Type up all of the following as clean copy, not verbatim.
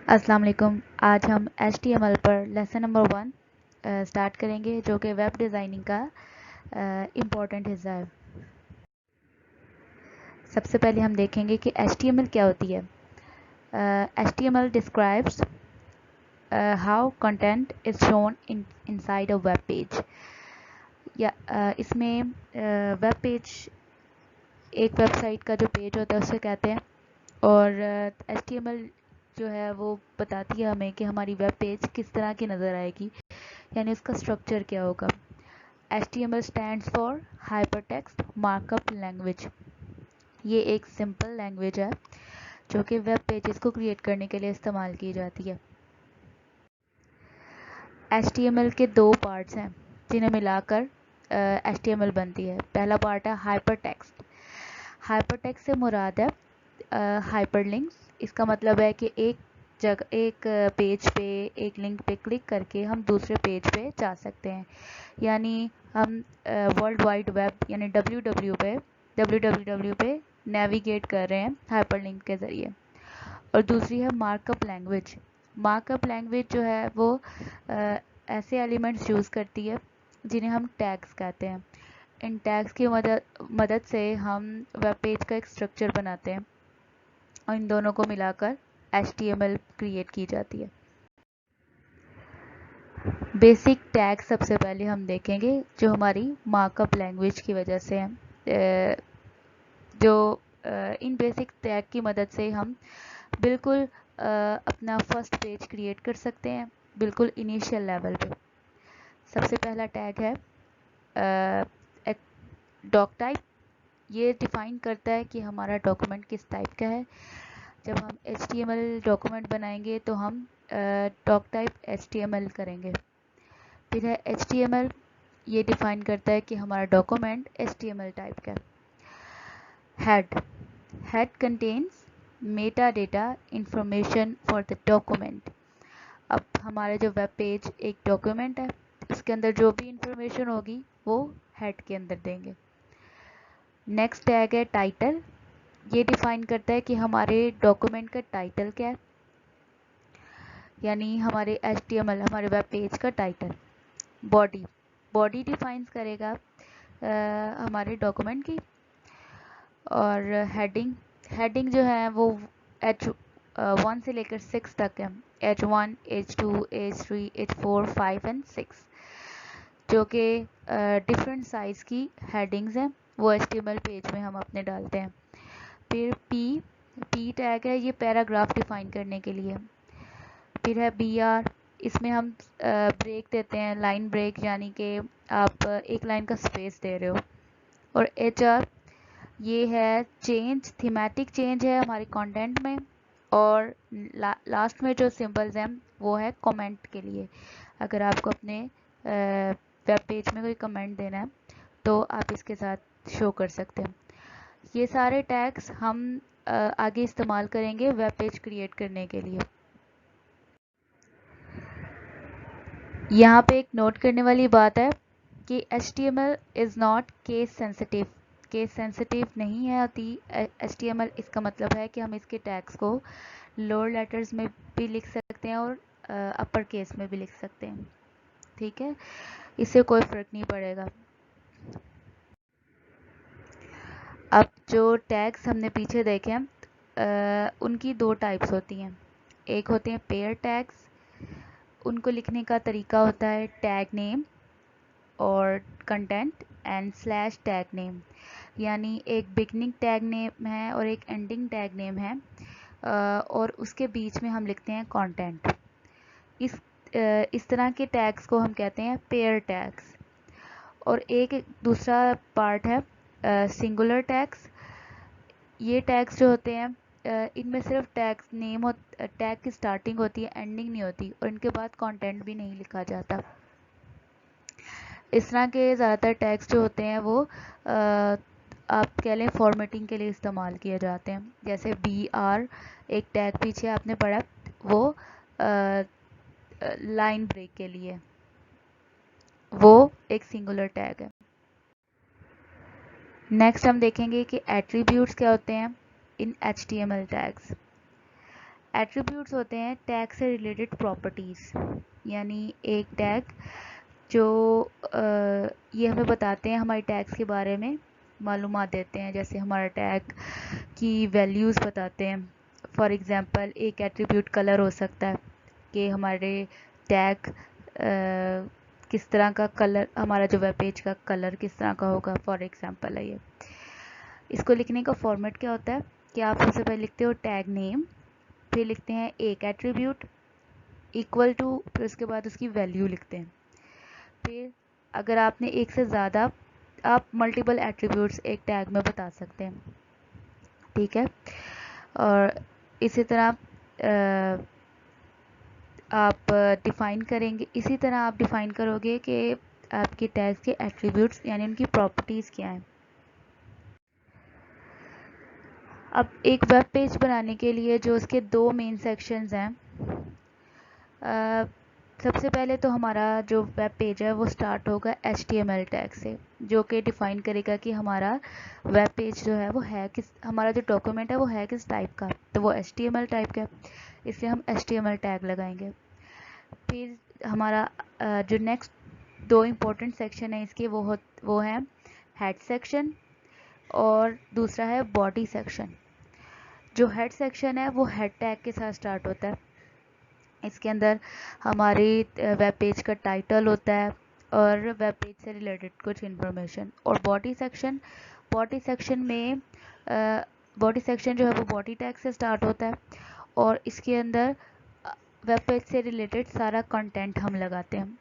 अस्सलाम वालेकुम। आज हम HTML पर लेसन नंबर 1 स्टार्ट करेंगे, जो कि वेब डिज़ाइनिंग का इम्पॉर्टेंट हिस्सा है। सबसे पहले हम देखेंगे कि HTML क्या होती है। HTML describes how content is shown inside a web page। या इसमें वेब पेज, एक वेबसाइट का जो पेज होता है उसे कहते हैं। और HTML जो है वो बताती है हमें कि हमारी वेब पेज किस तरह की नज़र आएगी, यानी उसका स्ट्रक्चर क्या होगा। HTML stands for hypertext markup language. ये एक सिंपल लैंग्वेज है जो कि वेब पेजेस को क्रिएट करने के लिए इस्तेमाल की जाती है। HTML के दो पार्ट्स हैं जिन्हें मिलाकर HTML बनती है। पहला पार्ट है हाइपरटेक्स्ट। हाइपरटेक्स्ट से मुराद है हाइपरलिंक्स। इसका मतलब है कि एक पेज पे, एक लिंक पे क्लिक करके हम दूसरे पेज पे जा सकते हैं। यानी हम वर्ल्ड वाइड वेब यानी www पे नेविगेट कर रहे हैं हाइपरलिंक के ज़रिए। और दूसरी है मार्कअप लैंग्वेज। मार्कअप लैंग्वेज जो है वो ऐसे एलिमेंट्स यूज़ करती है जिन्हें हम टैग्स कहते हैं। इन टैग्स की मदद से हम वेब पेज का एक स्ट्रक्चर बनाते हैं और इन दोनों को मिलाकर HTML क्रिएट की जाती है। बेसिक टैग सबसे पहले हम देखेंगे जो हमारी मार्कअप लैंग्वेज की वजह से हैं। इन बेसिक टैग की मदद से हम बिल्कुल अपना फर्स्ट पेज क्रिएट कर सकते हैं, बिल्कुल इनिशियल लेवल पे। सबसे पहला टैग है एक डॉक टाइप। ये डिफ़ाइन करता है कि हमारा डॉक्यूमेंट किस टाइप का है। जब हम HTML डॉक्यूमेंट बनाएंगे तो हम डॉक टाइप HTML करेंगे। फिर है HTML। ये डिफ़ाइन करता है कि हमारा डॉक्यूमेंट HTML टाइप का है। Head contains Meta data information for the document. अब हमारे जो वेब पेज एक डॉक्यूमेंट है, उसके अंदर जो भी इंफॉर्मेशन होगी वो हेड के अंदर देंगे। नेक्स्ट टैग है टाइटल। ये डिफाइन करता है कि हमारे डॉक्यूमेंट का टाइटल क्या है, यानी हमारे हमारे वेब पेज का टाइटल। बॉडी, बॉडी डिफाइंस करेगा हमारे डॉक्यूमेंट की। और हेडिंग, हेडिंग जो है वो H1 से लेकर 6 तक है। H1, H2, H3, H4, 5 and 6, जो कि डिफरेंट साइज़ की हेडिंग्स हैं, वो HTML पेज में हम अपने डालते हैं। फिर पी टैग है, ये पैराग्राफ डिफाइन करने के लिए। फिर है BR, इसमें हम ब्रेक देते हैं, लाइन ब्रेक, यानी कि आप एक लाइन का स्पेस दे रहे हो। और HR, ये है चेंज, थीमेटिक चेंज है हमारे कंटेंट में। और लास्ट में जो सिंबल्स हैं वो है कमेंट के लिए। अगर आपको अपने वेब पेज में कोई कमेंट देना है तो आप इसके साथ शो कर सकते हैं। ये सारे टैग्स हम आगे इस्तेमाल करेंगे वेब पेज क्रिएट करने के लिए। यहाँ पे एक नोट करने वाली बात है कि HTML is not case sensitive. Case sensitive नहीं है होती HTML। इसका मतलब है कि हम इसके टैग्स को लोअर लेटर्स में भी लिख सकते हैं और अपर केस में भी लिख सकते हैं। ठीक है, इससे कोई फ़र्क नहीं पड़ेगा। अब जो टैग्स हमने पीछे देखे हैं उनकी दो टाइप्स होती हैं। एक होते हैं पेयर टैग्स। उनको लिखने का तरीका होता है टैग नेम और content and slash tag name. यानी एक बिगनिंग टैग नेम है और एक एंडिंग टैग नेम है, और उसके बीच में हम लिखते हैं कंटेंट। इस तरह के टैग्स को हम कहते हैं पेयर टैग्स। और एक दूसरा पार्ट है सिंगुलर टैग्स। ये टैग्स जो होते हैं इनमें सिर्फ टैग नेम टैग की स्टार्टिंग होती है, एंडिंग नहीं होती, और इनके बाद कंटेंट भी नहीं लिखा जाता। इस तरह के ज़्यादातर टैग्स जो होते हैं वो आप कह लें फॉर्मेटिंग के लिए इस्तेमाल किए जाते हैं। जैसे BR, एक टैग पीछे आपने पढ़ा, वो लाइन ब्रेक के लिए, वो एक सिंगुलर टैग है। नेक्स्ट हम देखेंगे कि एट्रीब्यूट्स क्या होते हैं इन HTML टैग्स। एट्रीब्यूट्स होते हैं टैग से रिलेटेड प्रॉपर्टीज़, यानी एक टैग जो ये हमें बताते हैं, हमारे टैग्स के बारे में मालूमात देते हैं। जैसे हमारा टैग की वैल्यूज़ बताते हैं। फॉर एग्ज़ाम्पल एक एट्रीब्यूट कलर हो सकता है कि हमारे टैग किस तरह का कलर, हमारा जो वेब पेज का कलर किस तरह का होगा, फॉर एग्ज़ाम्पल है ये। इसको लिखने का फॉर्मेट क्या होता है कि आप सबसे पहले लिखते हो टैग नेम, फिर लिखते हैं एक एट्रीब्यूट इक्वल टू, फिर उसके बाद उसकी वैल्यू लिखते हैं। फिर अगर आपने एक से ज़्यादा, आप मल्टीपल एट्रीब्यूट्स एक टैग में बता सकते हैं, ठीक है। और इसी तरह आप डिफ़ाइन करेंगे, इसी तरह आप डिफ़ाइन करोगे कि आपके टैग्स के एट्रीब्यूट्स यानी उनकी प्रॉपर्टीज़ क्या हैं। अब एक वेब पेज बनाने के लिए जो उसके दो मेन सेक्शंस हैं, सबसे पहले तो हमारा जो वेब पेज है वो स्टार्ट होगा HTML टैग से, जो कि डिफ़ाइन करेगा कि हमारा वेब पेज जो है वो है किस, हमारा जो डॉक्यूमेंट है वो है किस टाइप का, तो वो HTML टाइप का है, इसलिए हम HTML टैग लगाएंगे। फिर हमारा जो नेक्स्ट दो इम्पोर्टेंट सेक्शन है इसके, वो है हेड सेक्शन और दूसरा है बॉडी सेक्शन। जो हेड सेक्शन है वो हेड टैग के साथ स्टार्ट होता है। इसके अंदर हमारी वेब पेज का टाइटल होता है और वेब पेज से रिलेटेड कुछ इन्फॉर्मेशन। और बॉडी सेक्शन में बॉडी सेक्शन जो है वो बॉडी टैग से स्टार्ट होता है और इसके अंदर वेब पेज से रिलेटेड सारा कंटेंट हम लगाते हैं।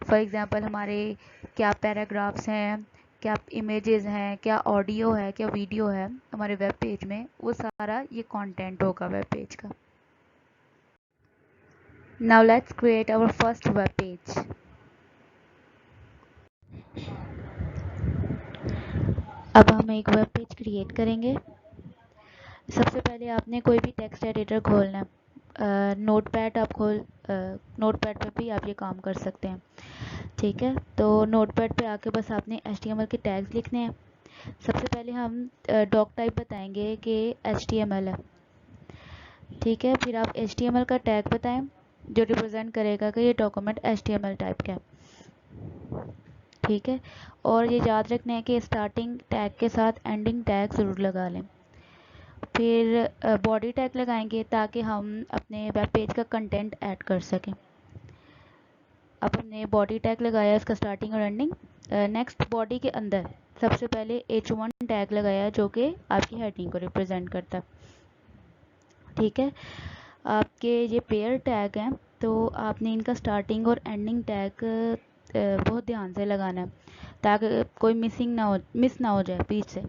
फॉर एग्ज़ाम्पल हमारे क्या पैराग्राफ्स हैं, क्या इमेजेस हैं, क्या ऑडियो है, क्या वीडियो है हमारे वेब पेज में, वो सारा ये कंटेंट होगा वेब पेज का। Now let's create our first web page. अब हम एक वेब पेज क्रिएट करेंगे। सबसे पहले आपने कोई भी टेक्स्ट एडिटर खोलना है। नोटपैड आप नोटपैड पे भी आप ये काम कर सकते हैं, ठीक है। तो नोटपैड पे आके बस आपने HTML के टैग्स लिखने हैं। सबसे पहले हम डॉक टाइप बताएंगे कि HTML है, ठीक है। फिर आप HTML का टैग बताएं जो रिप्रेजेंट करेगा कि ये डॉक्यूमेंट HTML टाइप का है, ठीक है। और ये याद रखना है कि स्टार्टिंग टैग के साथ एंडिंग टैग ज़रूर लगा लें। फिर बॉडी टैग लगाएंगे ताकि हम अपने वेब पेज का कंटेंट ऐड कर सकें। अब हमने बॉडी टैग लगाया, इसका स्टार्टिंग और एंडिंग। नेक्स्ट बॉडी के अंदर सबसे पहले H1 टैग लगाया जो कि आपकी हेडिंग को रिप्रेजेंट करता है, ठीक है। आपके ये पेयर टैग हैं तो आपने इनका स्टार्टिंग और एंडिंग टैग बहुत ध्यान से लगाना है ताकि कोई मिस ना हो जाए बीच से।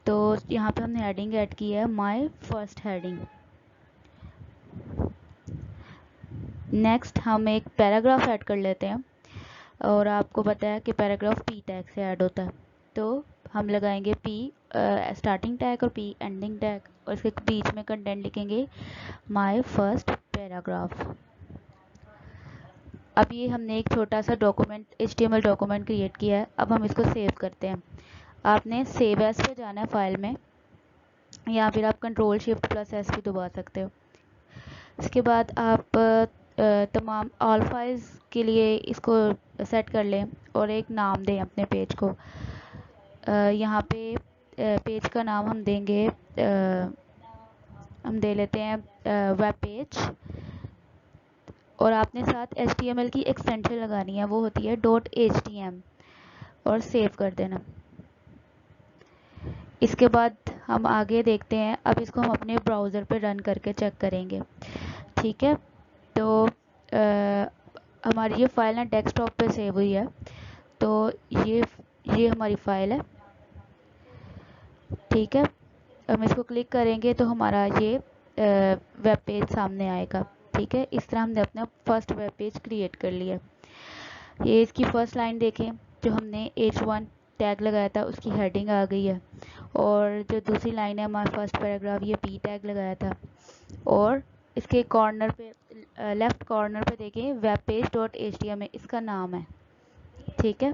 तो यहाँ पे हमने हेडिंग ऐड की है, माय फर्स्ट हेडिंग। नेक्स्ट हम एक पैराग्राफ ऐड कर लेते हैं और आपको पता है कि पैराग्राफ P टैग से ऐड होता है, तो हम लगाएंगे P स्टार्टिंग टैग और P एंडिंग टैग और इसके बीच में कंटेंट लिखेंगे माय फर्स्ट पैराग्राफ। अब ये हमने एक छोटा सा डॉक्यूमेंट HTML डॉक्यूमेंट क्रिएट किया है। अब हम इसको सेव करते हैं। आपने सेव एज पे जाना है फाइल में, या फिर आप Ctrl+Shift+S भी दबा सकते हो। इसके बाद आप तमाम ऑल फाइल्स के लिए इसको सेट कर लें और एक नाम दें अपने पेज को। यहाँ पे पेज का नाम हम देंगे, हम दे लेते हैं वेब पेज, और आपने साथ HTML की एक्सटेंशन लगानी है, वो होती है .htm, और सेव कर देना। इसके बाद हम आगे देखते हैं। अब इसको हम अपने ब्राउज़र पे रन करके चेक करेंगे, ठीक है। तो हमारी ये फ़ाइल ना डेस्कटॉप पे सेव हुई है, तो ये हमारी फ़ाइल है, ठीक है। हम इसको क्लिक करेंगे तो हमारा ये वेब पेज सामने आएगा, ठीक है। इस तरह हमने अपना फर्स्ट वेब पेज क्रिएट कर लिया। ये इसकी फर्स्ट लाइन देखें, जो हमने H1 टैग लगाया था उसकी हेडिंग आ गई है, और जो दूसरी लाइन है हमारा फर्स्ट पैराग्राफ, ये P टैग लगाया था, और इसके कॉर्नर पे लेफ़्ट कॉर्नर पे देखें वेब पेज .html इसका नाम है, ठीक है।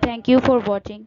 Thank you for watching.